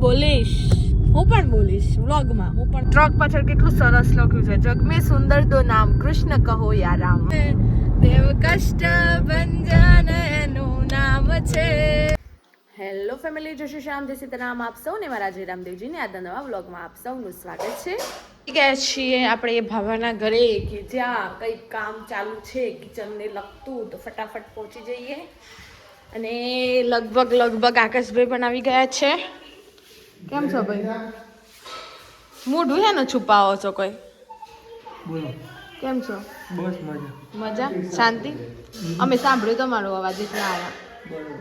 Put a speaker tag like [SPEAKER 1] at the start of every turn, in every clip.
[SPEAKER 1] બોલીશ, હું પણ બોલીશ વ્લોગમાં. હું પણ ટ્રક પાછળ કેટલું સરસ લખ્યું છે, જગ મેં સુંદર દો નામ કૃષ્ણ કહો યા રામ. દેવ કષ્ટ ભંજન એનું નામ છે. હેલો ફેમિલી, જય શ્રી શ્યામ, જય સીતારામ. આપ સૌને મારા જય રામદેવજીને આજના નવા વ્લોગમાં આપ સૌનું સ્વાગત છે. ગયા છીએ આપણે ભાવાના ઘરે કે જ્યાં કંઈક કામ ચાલુ છે કિચનને લગતું, તો ફટાફટ પહોંચી જઈએ. અને લગભગ આકાશભાઈ પણ આવી ગયા છે. કેમ છો ભાઈ? મોઢું છે ને છુપાવો છો કોઈ?
[SPEAKER 2] બોલો.
[SPEAKER 1] કેમ છો?
[SPEAKER 2] બસ મજા.
[SPEAKER 1] મજા, શાંતિ. અમે સાંભળ્યું તમારો અવાજ એટલે આવ્યા.
[SPEAKER 2] બરોબર.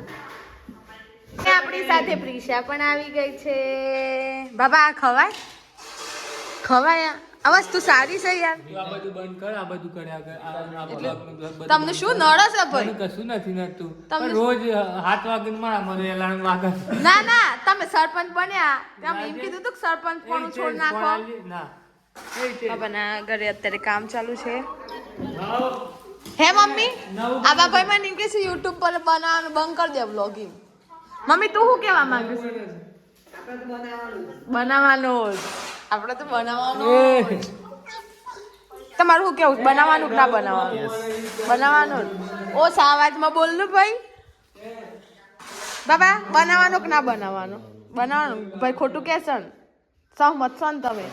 [SPEAKER 1] આપણી સાથે પ્રિશા પણ આવી ગઈ છે. બાબા આ ખવાય આ વસ્તુ સારી છે યાર.
[SPEAKER 2] આ બધું બંધ કર, આ બધું કર્યા કર.
[SPEAKER 1] તમને શું નડે છે ભાઈ?
[SPEAKER 2] કશું નથી નડતું.
[SPEAKER 1] તમને
[SPEAKER 2] રોજ 7 વાગે મારા મને એલાર્મ વાગે.
[SPEAKER 1] ના તમે સરપંચ બન્યા, તમે એમ કીધું તું કે સરપંચ પણ છોડ નાખો.
[SPEAKER 2] ના
[SPEAKER 1] બાબાના ઘરે અત્યારે કામ ચાલુ છે. હે મમ્મી, આ બાબાઈ મને એમ કે છે YouTube પર બનાવવાનું બંધ કરી દે વ્લોગિંગ. મમ્મી તું શું કહેવા માંગે છે? બનાવવાનું આપણે તો બનાવવાનું. તમારું શું કેવું, બનાવવાનું કે ના બનાવવાનું? બનાવવાનું. ઓ સાવાજમાં બોલનું ભાઈ. બાબા બનાવવાનું કે ના બનાવવાનું? બનાવવાનું ભાઈ, ખોટું કહેશો ને? સહમત છો ને તમે?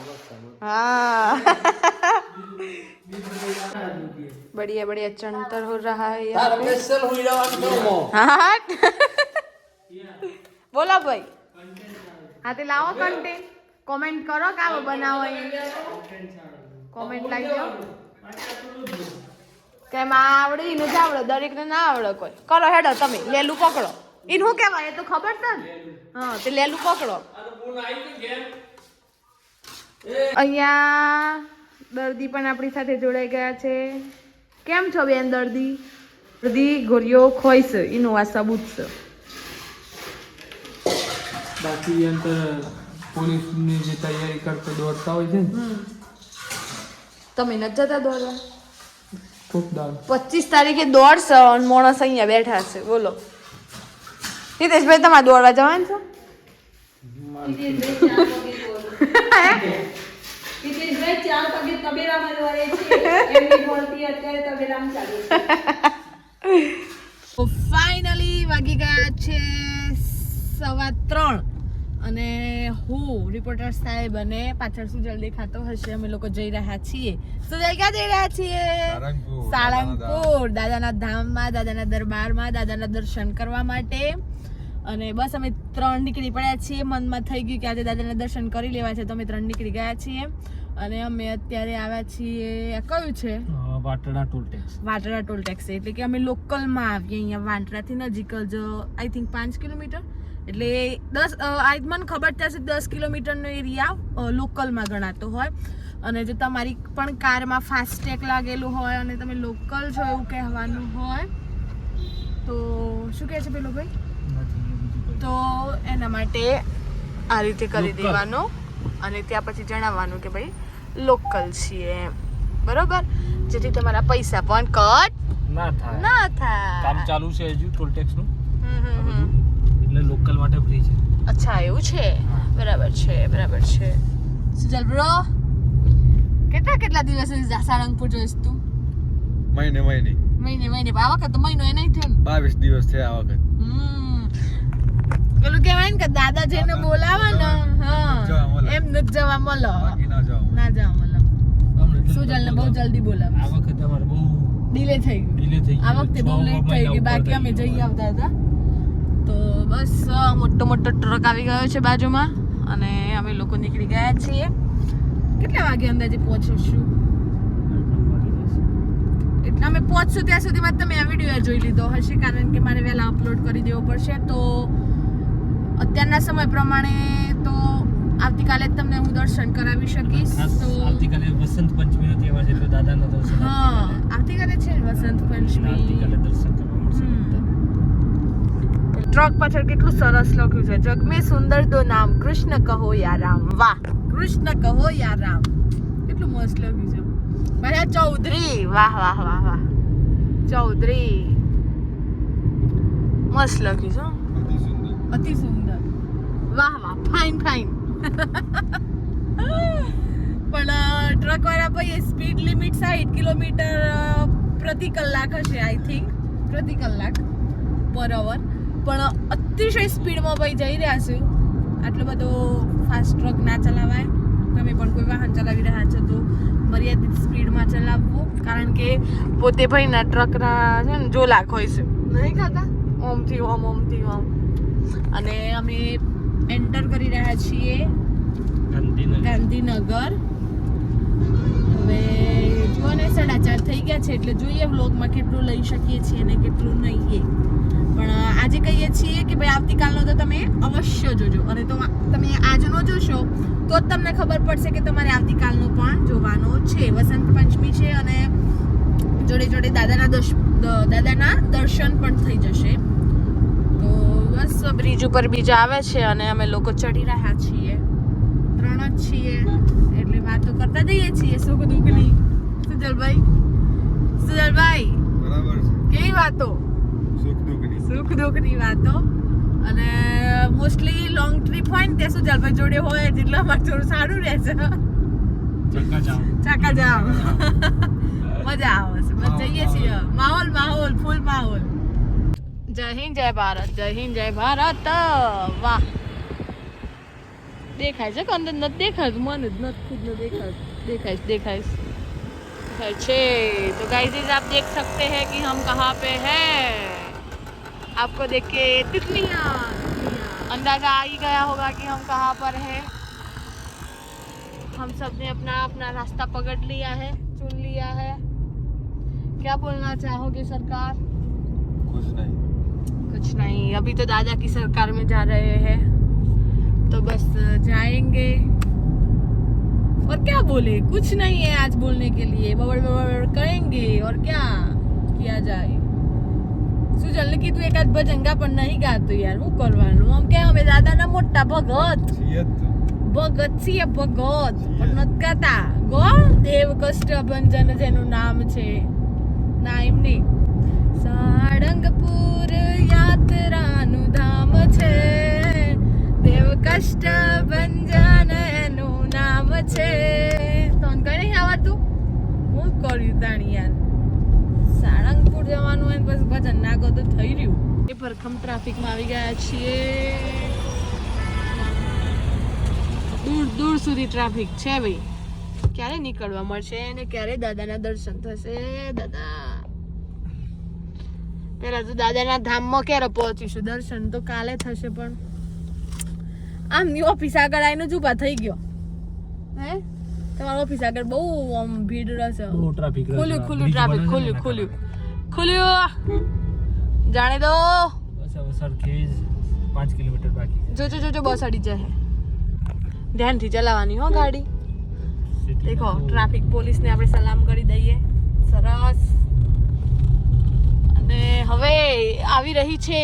[SPEAKER 1] हाँ बढ़िया बढ़िया चंतर हो रहा है यहाँ पे। हाँ बोलो भाई, हाथे लाओ कंटेंट, कमेंट करो का बनाओ, कमेंट लागी दो કેમ આવડે ઈને જ આવડે, દરેક ને ના આવડે કોઈ. કરો હેડો તમે લેલું પકડો. ઈને શું કહેવાય એ તો ખબર છે ને? હા તે લેલું પકડો. અહીંયા દર્દી પણ આપણી સાથે જોડાઈ ગયા છે. કેમ છો બેન દર્દી? દર્દી ગોળીઓ ખોઈ છે, એનું આ સબૂત છે.
[SPEAKER 2] બાકી અંતર પોલીસની જે તૈયારી કરતા દોડતા હોય છે ને,
[SPEAKER 1] તમે નથી જતા દોડવા?
[SPEAKER 2] ખૂબ દાવ
[SPEAKER 1] 25 તારીખે દોડશે અને માણસ અહીંયા બેઠા છે. બોલો હિતેશભાઈ, તમારે દોડવા જવાનું છે? ફાઇનલી વાગી ગયા છે 3:15 અને હું રિપોર્ટર સાહેબ અને પાછળ સુજલ દેખાતો હશે, અમે લોકો જઈ રહ્યા છીએ. સુજલ ક્યાં જઈ રહ્યા છીએ? સાળંગપુર, દાદાના ધામમાં, દાદાના દરબારમાં, દાદાના દર્શન કરવા માટે. અને બસ અમે 3 નીકળી પડ્યા છીએ. મનમાં થઈ ગયું કે આજે દાદાના દર્શન કરી લેવા છે, તો અમે 3 નીકળી ગયા છીએ. અને અમે અત્યારે આવ્યા છીએ, કયું છે?
[SPEAKER 2] વાટડા ટોલ ટેક્સ.
[SPEAKER 1] વાટડા ટોલ ટેક્સ, એટલે કે અમે લોકલમાં આવીએ. અહીંયા વાંટરાથી નજીક જ આઈ થિંક 5 કિલોમીટર, એટલે 10 મને ખબર છે 10 કિલોમીટરનો એરિયા લોકલમાં ગણાતો હોય. અને જો તમારી પણ કારમાં ફાસ્ટેગ લાગેલું હોય અને તમે લોકલ છો એવું કહેવાનું હોય તો શું કહે છે પેલો ભાઈ, તો એના માટે આ રીતે કરી દેવાનું અને ત્યાં પછી જણાવવાનું કે ભાઈ લોકલ છીએ એમ, બરોબર? જેથી તમારા પૈસા પણ કટ ના થાય.
[SPEAKER 2] કામ ચાલુ છે હજુ ટોલ ટેક્સ નું, એટલે લોકલ માટે ફ્રી છે.
[SPEAKER 1] અચ્છા એવું છે, બરાબર છે. સુજલ બ્રો, કેટલા દિવસ સાળંગપુર જોઈશ તું?
[SPEAKER 3] મહિને
[SPEAKER 1] આ વખત તો મહિનો એ નહીં થયો ને?
[SPEAKER 3] 22 દિવસ થયા આ વખત.
[SPEAKER 1] પેલું કહેવાય ને કે દાદા જેને બોલાવે ને, હા એમ નથી જવા મળે, ના જવા મળે. સુજલ ને બહુ જલ્દી બોલાવે.
[SPEAKER 2] આ વખતે અમારે બહુ
[SPEAKER 1] ડિલે થઈ ગયું. આ વખતે બહુ લેટ થઈ ગઈ, બાકી અમે જઈ આવતા હતા. તો બસ મોટો ટ્રક આવી ગયો છે બાજુમાં અને અમે લોકો નીકળી ગયા છીએ. કેટલા વાગે અંદાજે પહોંચીશું? એટલે અમે પહોંચશું ત્યાં સુધીમાં તમે આ વિડીયો જોઈ લીધો હશે, કારણ કે મારે વહેલા અપલોડ કરી દેવો પડશે. તો અત્યારના સમય પ્રમાણે તો આવતીકાલે જ તમને હું દર્શન કરાવી શકીશ. તો
[SPEAKER 2] આવતીકાલે વસંત પંચમીનો તહેવાર છે, એટલે દાદાના દર્શન.
[SPEAKER 1] હા આવતીકાલે છે વસંત પંચમી.
[SPEAKER 2] આવતીકાલે દર્શન કરવા મળશે.
[SPEAKER 1] ટ્રક પાછળ કેટલું સરસ લખ્યું છે, જગ મેં સુંદર દો નામ કૃષ્ણ કહો યા રામ. વાહ, કૃષ્ણ કહો યા રામ, કેટલું મસ્ત લખ્યું છે. ભાઈ ચૌધરી, વાહ ચૌધરી, મસ્ત લખ્યું છે, અતિ સુંદર. વાહ ફાઇન પણ ટ્રક વાળા ભાઈ સ્પીડ લિમિટ 60 કિલોમીટર પ્રતિ કલાક હશે આઈ થિંક પ્રતિ કલાક પર અવર પણ અતિશય સ્પીડમાં ભાઈ જઈ રહ્યા છે. આટલો બધો ફાસ્ટ ટ્રક ના ચલાવાય. તમે પણ કોઈ વાહન ચલાવી રહ્યા છો તો મર્યાદિત સ્પીડમાં ચલાવવું, કારણ કે પોતે ભાઈના ટ્રકના છે ને જોલાક હોય છે નહીં ખાતા ઓમથી ઓમ. અને અમે એન્ટર કરી રહ્યા છીએ ગાંધીનગર. હવે જુઓ ને 4:30 થઈ ગયા છે એટલે જોઈએ વ્લોગમાં કેટલું લઈ શકીએ છીએ અને કેટલું નહીં. પણ આજે કહીએ છીએ કે ભાઈ આવતીકાલનો તો તમે અવશ્ય જોજો, અને તો તમે આજનો જોશો તો જ તમને ખબર પડશે કે તમારે આવતીકાલનો પણ જોવાનો છે. વસંત પંચમી છે અને જોડે જોડે દાદાના દર્શન પણ થઈ જશે. તો બસ બ્રિજ ઉપર બીજા આવે છે અને અમે લોકો ચડી રહ્યા છીએ. 3 જ છીએ એટલે વાતો કરતા જઈએ છીએ સુખ દુઃખની. સુજલભાઈ
[SPEAKER 3] બરાબર છે.
[SPEAKER 1] કેવી વાતો? સુખ દુઃખની વાતો. અને મોસ્ટલી લોંગ ટ્રીપ હોય ને ત્યાં સુજલભાઈ જોડે હોય એટલે અમારે થોડું સારું રહે છે. ચાકા જામ મજા આવે છે. બસ જઈએ છીએ. માહોલ ફૂલ માહોલ. જય હિન્દ જય ભારત, જય હિન્દ જય ભારત. વાહ, દેખાય છે કે અંદર નથી દેખાતું? મને જ નથી ખુદને દેખાય છે. तो गाइस आप देख सकते हैं कि हम कहाँ पे हैं. आपको देख के अंदाजा आ ही गया होगा कि हम कहाँ पर हैं. हम सब ने अपना रास्ता पकड़ लिया है, चुन लिया है. क्या बोलना चाहोगे सरकार? कुछ नहीं. अभी तो दादा की सरकार में जा रहे हैं तो बस जाएंगे और क्या बोले, कुछ नहीं है आज बोलने के लिए. बबड़ करेंगे और क्या किया जाए. સુજલ ને કીધું એકાદ ભજન ગા પણ નહીં ગાતું યાર, શું કરવાનું? આમ કે અમે દાદાના મોટા ભગત છીએ, ભગત પણ નથી ગાતા. ગો દેવ કષ્ટ ભંજન જેનું નામ છે. ના એમ નહીં, સાળંગપુર યાત્રાનું ધામ છે, દેવ કષ્ટ ભંજન એનું નામ છે. તો કઈ નહીં આવતું, હું કર્યું તાણી યાર. સાળંગપુર જવાનું હોય બસ ભજન ના ગો તો થઈ રહ્યું. એ ભરખમ ટ્રાફિકમાં આવી ગયા છીએ. દૂર સુધી ટ્રાફિક છે ભાઈ. ક્યારે નીકળવા મળશે અને ક્યારે દાદાના દર્શન થશે? દાદા પેલા તો દાદાના ધામમાં ક્યારે પહોંચીશું? દર્શન તો કાલે થશે પણ આમની ઓફિસ આગળ આવીને જ ઊભા થઈ ગયો. હે તમારી ઓફિસ આગળ બહુ આમ ભીડ રહેશે. ખુલ્લું ટ્રાફિક ખુલ્લું. જાણે દો.
[SPEAKER 2] સરખેજ 5 કિલોમીટર બાકી.
[SPEAKER 1] જોજો બસ અડી જાય. ધ્યાનથી ચલાવવાની હો ગાડી. દેખો ટ્રાફિક પોલીસને આપણે સલામ કરી દઈએ. સરસ. અને હવે આવી રહી છે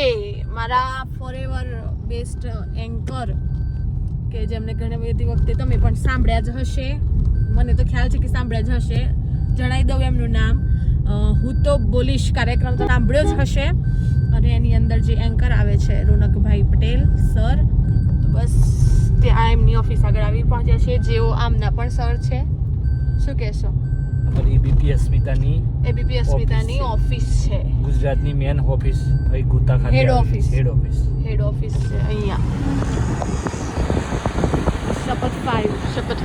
[SPEAKER 1] મારા ફોરએવર બેસ્ટ એન્કર કે જેમને ઘણી બધી વખતે તમે પણ સાંભળ્યા જ હશે. મને તો ખ્યાલ છે કે સાંભળ્યા જ હશે. જણાવી દઉં એમનું નામ. હું તો બોલીશ કાર્યક્રમ તો સાંભળ્યો જ હશે. અને એની અંદર જે એન્કર આવે છે રોનકભાઈ પટેલ સર. તો બસ ત્યાં એમની ઓફિસ આગળ આવી પહોંચ્યા છે. જેઓ આમના પણ સર છે. શું કહેશો?
[SPEAKER 2] એબીપી અસ્મિતાની
[SPEAKER 1] ઓફિસ છે.
[SPEAKER 2] ગુજરાતની મેન ઓફિસ ગુતા ખાતે
[SPEAKER 1] હેડ ઓફિસ છે અહીંયા. શપથ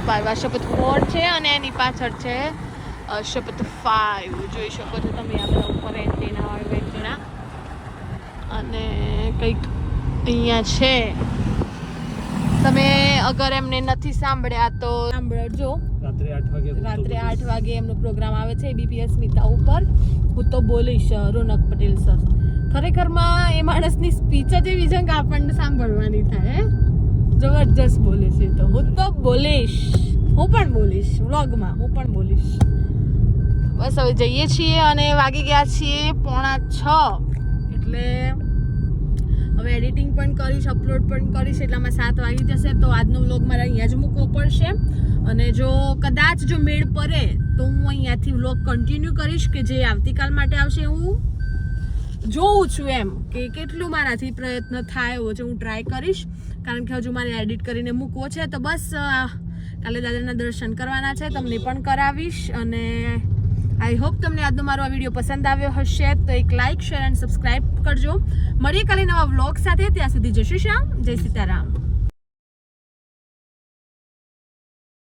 [SPEAKER 1] 5 આ શપથ 4 છે અને એની પાછળ છે શપથ 5. જોઈ શકો છો તમે આપણે ઉપર એન્ટીના વાળું એન્ટીના. અને કંઈક અહીંયા છે. તમે અગર એમને નથી સાંભળ્યા તો સાંભળજો. રાત્રે 8 વાગે એમનો પ્રોગ્રામ આવે છે એબીપી અસ્મિતા ઉપર. હું તો બોલીશ રોનક પટેલ સર. ખરેખરમાં એ માણસની સ્પીચ જ એવી છે કે આપણને સાંભળવાની થાય. જબરજસ્ત બોલે છે. તો હું તો બોલીશ, હું પણ બોલીશ વ્લોગમાં, હું પણ બોલીશ. બસ હવે જઈએ છીએ અને વાગી ગયા છીએ 5:45. એટલે હવે એડિટિંગ પણ કરીશ, અપલોડ પણ કરીશ એટલામાં 7 વાગી જશે. તો આજનો વ્લોગ મારે અહીંયા જ મૂકવો પડશે. અને જો કદાચ જો મેળ પડે તો હું અહીંયાથી વ્લોગ કન્ટિન્યુ કરીશ કે જે આવતીકાલ માટે આવશે. હું જોઉં છું એમ કે કેટલું મારાથી પ્રયત્ન થાય એવો છે. હું ટ્રાય કરીશ. કારણ કે હજુ મારે એડિટ કરીને મૂકવો છે. તો બસ કાલે દાદાના દર્શન કરવાના છે, તમને પણ કરાવીશ. અને આઈ હોપ તમને આજનો મારો આ વિડીયો પસંદ આવ્યો હશે. તો એક લાઇક, શેર એન્ડ સબસ્ક્રાઈબ કરજો. મળીએ કાલે નવા વ્લોગ સાથે. ત્યાં સુધી જય શ્રી શ્યામ, જય સીતારામ.